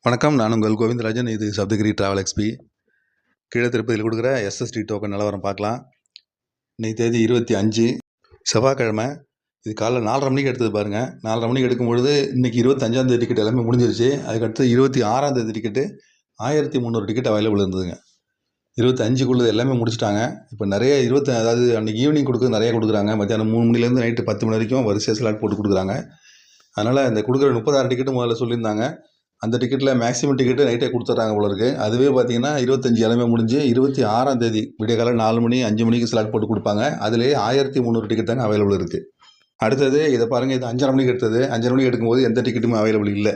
வணக்கம். நான் உங்கள் கோவிந்தராஜன். இது சப்தகிரி டிராவல் எக்ஸ்பி. கீழே திருப்பதியில் கொடுக்குற எஸ்எஸ்டி டோக்கன் நிலவரம் பார்க்கலாம். இன்னைக்கு தேதி 25 செவ்வாய்க்கிழமை. இது காலைல 4:30 மணிக்கு எடுத்தது பாருங்கள். 4:30 மணிக்கு எடுக்கும்பொழுது இன்றைக்கி 25ஆம் தேதி டிக்கெட் எல்லாமே முடிஞ்சிருச்சு. அதுக்கடுத்து 26ஆம் தேதி டிக்கெட்டு 1300 டிக்கெட் அவைலபிள் இருந்ததுங்க. 25க்குள்ளது எல்லாமே முடிச்சிட்டாங்க. இப்போ நிறைய அதாவது அன்றைக்கி ஈவினிங் கொடுக்குறது நிறைய கொடுக்குறாங்க. மத்தியானம் 3 மணிலேருந்து நைட்டு 10 மணி வரைக்கும் வரிசை ஸ்லாட் போட்டு கொடுக்குறாங்க. அதனால் இந்த கொடுக்குற 36 டிக்கெட்டு முதல்ல சொல்லியிருந்தாங்க. அந்த டிக்கெட்டில் மேக்ஸிமம் டிக்கெட்டு நைட்டே கொடுத்துட்றாங்க போல இருக்குது. அதுவே பார்த்தீங்கன்னா 25 எல்லாமே முடிஞ்சு 26ஆம் தேதி விடிய காலை 4 மணி 5 மணிக்கு ஸ்லாட் போட்டு கொடுப்பாங்க. அதிலே 1300 டிக்கெட் தாங்க அவைலபிள் இருக்குது. அடுத்தது இதை பாருங்கள், இது 5:30 மணிக்கு எடுத்தது. 5:30 மணிக்கு எடுக்கும்போது எந்த டிக்கெட்டுமே அவைலபிள் இல்லை.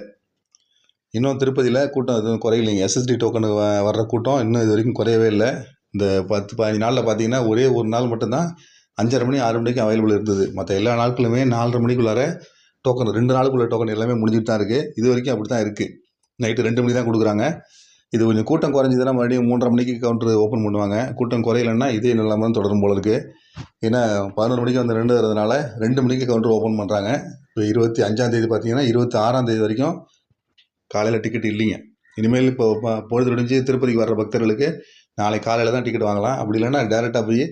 இன்னும் திருப்பதியில் கூட்டம் எதுவும் குறையில்லைங்க. எஸ்எஸ்டி டோக்கனுக்கு வர்ற கூட்டம் இன்னும் இது வரைக்கும் குறையவே இல்லை. இந்த 10-15 நாளில் பார்த்தீங்கன்னா ஒரே ஒரு நாள் மட்டும்தான் 5:30 மணி 6 மணிக்கு அவைலபிள் இருந்தது. மற்ற எல்லா நாட்களுமே 4:30 மணிக்குள்ளார டோக்கன் 2 நாளுக்குள்ள டோக்கன் எல்லாமே முடிஞ்சிட்டு தான் இருக்குது. இது வரைக்கும் அப்படி தான் இருக்குது. நைட்டு 2 மணி தான் கொடுக்குறாங்க. இது கொஞ்சம் கூட்டம் குறைஞ்சிதுன்னா மறுபடியும் 3:30 மணிக்கு கவுண்டர் ஓப்பன் பண்ணுவாங்க. கூட்டம் குறையலைன்னா இதே நிலைமை தான் தொடரும் போல இருக்குது. ஏன்னா 11 மணிக்கு வந்து 2 வரதுனால 2 மணிக்கு கவுண்டர் ஓப்பன் பண்ணுறாங்க. இப்போ 25ஆம் தேதி பார்த்தீங்கன்னா 26ஆம் தேதி வரைக்கும் காலையில் டிக்கெட் இல்லைங்க. இனிமேல் இப்போ பொழுது விடிஞ்சு திருப்பதிக்கு வர்ற பக்தர்களுக்கு நாளை காலையில் தான் டிக்கெட் வாங்கலாம். அப்படி இல்லைன்னா டேரெக்டாக போய்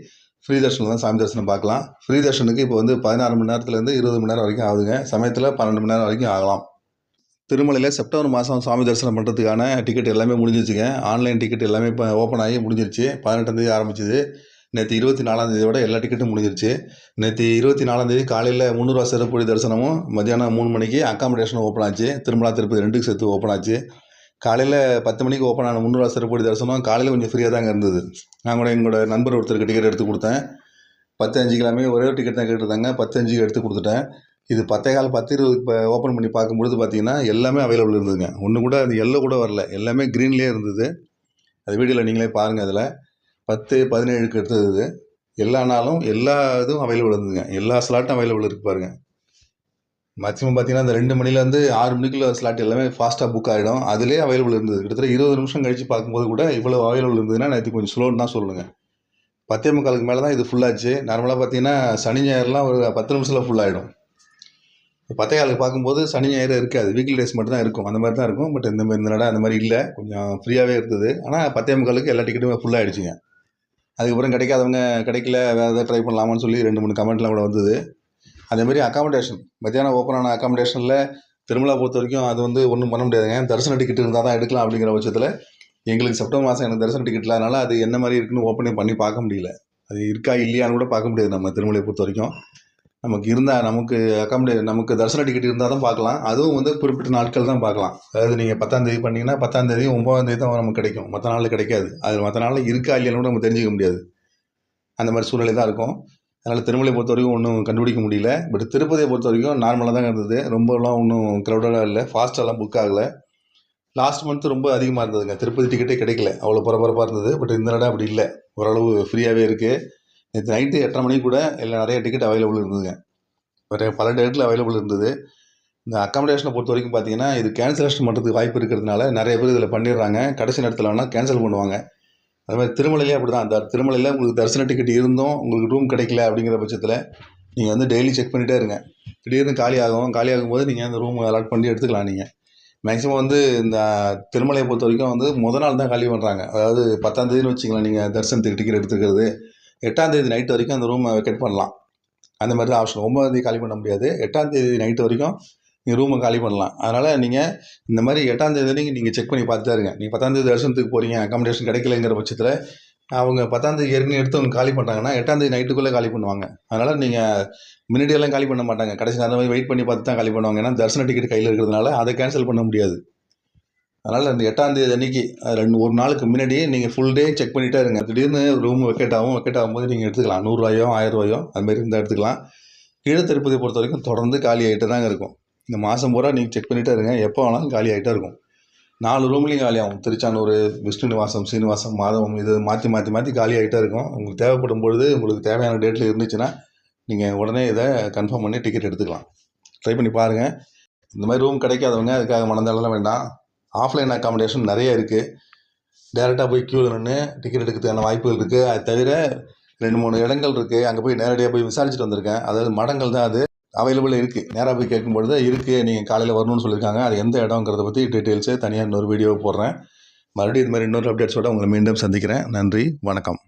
ஃப்ரீ தர்ஷனில் தான் சாமி தரிசனம் பார்க்கலாம். ஃப்ரீ தர்ஷனுக்கு இப்போ வந்து 16 மணி நேரத்துலேருந்து 20 மணி நேரம் வரைக்கும் ஆகுதுங்க. சமயத்தில் 12 மணி நேரம் வரைக்கும் ஆகலாம். திருமலையில் செப்டம்பர் மாதம் சாமி தரிசனம் பண்ணுறதுக்கான டிக்கெட் எல்லாமே முடிஞ்சிருச்சுங்க. ஆன்லைன் டிக்கெட் எல்லாமே இப்போ ஓப்பன் ஆகி முடிஞ்சிருச்சு. 18ஆம் தேதி ஆரம்பிச்சிது. நேற்று 24ஆம் தேதியோட எல்லா டிக்கெட்டும் முடிஞ்சிருச்சு. நேற்று 24ஆம் தேதி காலையில் 300 ரூபா சிறப்பு தரிசனமும் மத்தியானம் 3 மணிக்கு அக்காமடேஷனும் ஓப்பன் ஆச்சு. திருமலா திருப்பதி 2க்கு சேர்த்து ஓப்பன் ஆச்சு. காலையில் 10 மணிக்கு ஓப்பன் ஆன 300 ரூபா சிறப்பு தரிசனம் காலையில் கொஞ்சம் ஃப்ரீயாக தாங்க இருந்தது. நான் கூட என்னோட நண்பர் ஒருத்தருக்கு டிக்கெட் எடுத்து கொடுத்தேன். 10:05 கிழமை ஒரே ஒரு டிக்கெட் தான் கேட்டிருந்தாங்க. 10:05 எடுத்து கொடுத்துட்டேன். இது 10:15 10:20 இப்போ ஓப்பன் பண்ணி பார்க்கும்பொழுது பார்த்தீங்கன்னா எல்லாமே அவைலபிள் இருந்ததுங்க. ஒன்று கூட அது எல்லோ கூட வரல. எல்லாமே க்ரீன்லேயே இருந்தது. அது வீடியோவில் நீங்களே பாருங்கள். அதில் 10-17க்கு எடுத்தது. எல்லா நாளும் எல்லா இதுவும் அவைலபிள் இருந்ததுங்க. எல்லா ஸ்லாட்டும் அவைலபிள் இருக்குது பாருங்கள். மேக்ஸிமம் பார்த்தீங்கன்னா இந்த 2 மணிலேருந்து 6 மணிக்குள்ள ஸ்லாட் எல்லாமே ஃபாஸ்ட்டாக புக் ஆகிடும். அதிலே அவைலபிள் இருந்தது. கிட்டத்தட்ட 20 நிமிஷம் கழித்து பார்க்கும்போது கூட இவ்வளோ அவைலபிள் இருந்ததுன்னா நேற்று கொஞ்சம் ஸ்லோன்னு தான் சொல்லுங்கள். 10:45க்கு மேலே தான் இது ஃபுல்லாச்சு. நார்மலாக பார்த்தீங்கன்னா சனி ஞாயிறுலாம் ஒரு 10 நிமிஷத்தில் ஃபுல்லாகிடும். 10:15க்கு பார்க்கும்போது சனி ஞாயிறு இருக்காது. வீக்லி டேஸ் மட்டும் தான் இருக்கும். அந்த மாதிரி தான் இருக்கும். பட் இந்த நட அந்த மாதிரி இல்லை. கொஞ்சம் ஃப்ரீயாகவே இருந்தது. ஆனால் 10:45க்கு எல்லா டிக்கெட்டுமே ஃபுல்லாகிடுச்சிங்க. அதுக்கப்புறம் கிடைக்காதவங்க கிடைக்கல, வேறு எதாவது ட்ரை பண்ணலாமான்னு சொல்லி 2-3 கமெண்ட்லாம் கூட வந்தது. அதேமாதிரி அக்காமடேஷன் மத்தியானம் ஓப்பன் ஆன அக்காமடேஷனில் திருமலா பொறுத்த வரைக்கும் அது வந்து ஒன்றும் பண்ண முடியாதுங்க. தரிசன டிக்கெட் இருந்தால் தான் எடுக்கலாம். அப்படிங்கிற பட்சத்தில் எங்களுக்கு செப்டம்பர் மாதம் எனக்கு தரிசன டிக்கெட் இல்லாதனால அது என்ன மாதிரி இருக்குன்னு ஓப்பனே பண்ணி பார்க்க முடியல. அது இருக்கா இல்லையான்னு கூட பார்க்க முடியாது. நம்ம திருமலையை பொறுத்த வரைக்கும் நமக்கு இருந்தால் நமக்கு தரிசன டிக்கெட் இருந்தால் தான் பார்க்கலாம். அதுவும் வந்து குறிப்பிட்ட நாட்கள் தான் பார்க்கலாம். அதாவது நீங்கள் 10ஆம் தேதி பண்ணிங்கன்னா 10ஆம் தேதி 9ஆம் தேதி தான் நமக்கு கிடைக்கும். மற்ற நாளில் கிடைக்காது. அது மற்ற நாளில் இருக்கா இல்லையான்னு கூட நம்ம தெரிஞ்சிக்க முடியாது. அந்த மாதிரி சூழ்நிலை தான் இருக்கும். அதனால் திருமலையை பொறுத்த வரைக்கும் ஒன்றும் கண்டுபிடிக்க முடியல. பட் திருப்பதியை பொறுத்த வரைக்கும் நார்மலாக தான் இருந்தது. ரொம்பலாம் ஒன்றும் க்ரௌடடாக இல்லை. ஃபாஸ்ட்டாலாம் புக் ஆகலை. லாஸ்ட் மந்த்து ரொம்ப அதிகமாக இருந்ததுங்க. திருப்பதி டிக்கெட்டே கிடைக்கல. அவ்வளோ பரபரப்பாக இருந்தது. பட் இந்த நட அப்படி இல்லை. ஓரளவு ஃப்ரீயாகவே இருக்குது. நேற்று நைட்டு 8:30 மணிக்கு கூட எல்லாம் நிறைய டிக்கெட் அவைலபிள் இருந்ததுங்க. பல டேட்டில் அவைலபிள் இருந்தது. இந்த அக்காமடேஷனை பொறுத்த வரைக்கும் பார்த்தீங்கன்னா இது கேன்சலேஷன் பண்ணுறதுக்கு வாய்ப்பு இருக்கிறதுனால நிறைய பேர் இதில் பண்ணிடுறாங்க. கடைசி நேரத்தில் வேணால் கேன்சல் பண்ணுவாங்க. அது மாதிரி திருமலையிலே அப்படி தான். அந்த திருமலையில் உங்களுக்கு தரிசன டிக்கெட் இருந்தும் உங்களுக்கு ரூம் கிடைக்கல அப்படிங்கிற பட்சத்தில் நீங்கள் வந்து டெய்லி செக் பண்ணிகிட்டே இருங்க. திடீர்னு காலியாகும் போது நீங்கள் அந்த ரூம் அலாட் பண்ணி எடுத்துக்கலாம். நீங்கள் மேக்ஸிமம் வந்து இந்த திருமலையை பொறுத்த வரைக்கும் வந்து முதல் நாள் தான் காலி பண்ணுறாங்க. அதாவது 10ஆம் தேதினு வச்சுக்கலாம். நீங்கள் தரிசனத்துக்கு டிக்கெட் எடுத்துக்கிறது 8ஆம் தேதி நைட்டு வரைக்கும் அந்த ரூமை வெக்கேட் பண்ணலாம். அந்த மாதிரி தான் ஆப்ஷன். 9ஆம் தேதி காலி பண்ண முடியாது. 8ஆம் தேதி நைட்டு வரைக்கும் நீங்கள் ரூமை காலி பண்ணலாம். அதனால் நீங்கள் இந்த மாதிரி 8ஆம் தேதி நீங்கள் செக் பண்ணி பார்த்துட்டே இருங்க. நீங்கள் 10ஆம் தேதி தரிசனத்துக்கு போகிறீங்க, அக்காமடேஷன் கிடைக்கலைங்கிற பட்சத்தில் அவங்க 10ஆம் தேதி ஏற்கனவே எடுத்தவங்க காலி பண்ணுறாங்கன்னா 8ஆம் தேதி நைட்டுக்குள்ளே காலி பண்ணுவாங்க. அதனால் நீங்கள் முன்னாடியெல்லாம் காலி பண்ண மாட்டாங்க. கடைசி நேரம் மாதிரி வெயிட் பண்ணி பார்த்து தான் காலி பண்ணுவாங்க. ஏன்னா தரிசன டிக்கெட் கையில் இருக்கிறதுனால அதை கேன்சல் பண்ண முடியாது. அதனால் அந்த 8ஆம் தேதி அன்றைக்கி ஒரு நாளுக்கு முன்னாடியே நீங்கள் ஃபுல் டே செக் பண்ணிகிட்டே இருங்க. திடீர்னு ரூம் வெக்கேட் ஆகும்போது நீங்கள் எடுத்துக்கலாம். 100 ரூபாயோ 1000 ரூபாயோ அதுமாரி இருந்தால் எடுத்துக்கலாம். கீழே திருப்பதி பொறுத்த வரைக்கும் தொடர்ந்து காலி ஆகிட்டே தாங்க இருக்கும். இந்த மாதம் பூரா நீங்கள் செக் பண்ணிகிட்டே இருங்க. எப்போ வேணாலும் காலி ஆகிட்டே இருக்கும். 4 ரூம்லேயும் காலி ஆகும். திருச்சானூர், விஷ்ணு நிவாசம், சீனிவாசம், மாதவம் இது மாற்றி காலி ஆகிட்டே இருக்கும். உங்களுக்கு தேவைப்படும் பொழுது உங்களுக்கு தேவையான டேட்டில் இருந்துச்சுன்னா நீங்கள் உடனே இதை கன்ஃபார்ம் பண்ணி டிக்கெட் எடுத்துக்கலாம். ட்ரை பண்ணி பாருங்கள். இந்த மாதிரி ரூம் கிடைக்காதவங்க அதுக்காக மனதளலாம் வேண்டாம். ஆஃப்லைன் அக்காமடேஷன் நிறைய இருக்குது. டேரெக்டாக போய் க்யூவில் நின்று டிக்கெட் எடுக்கிறதுக்கான வாய்ப்புகள் இருக்குது. அது தவிர 2-3 இடங்கள் இருக்குது. அங்கே போய் நேரடியாக போய் விசாரிச்சுட்டு வந்திருக்கேன். அதாவது மடங்கள் தான் அது. அவைலபிள் இருக்குது. நேராக போய் கேட்கும்பொழுது இருக்குது, நீங்கள் காலையில் வரணும்னு சொல்லியிருக்காங்க. அது எந்த இடங்கிறத பற்றி டீட்டெயில்ஸு தனியாக இன்னொரு வீடியோ போடுறேன். மறுபடியும் இது மாதிரி இன்னொரு அப்டேட்ஸோடு உங்களை மீண்டும் சந்திக்கிறேன். நன்றி, வணக்கம்.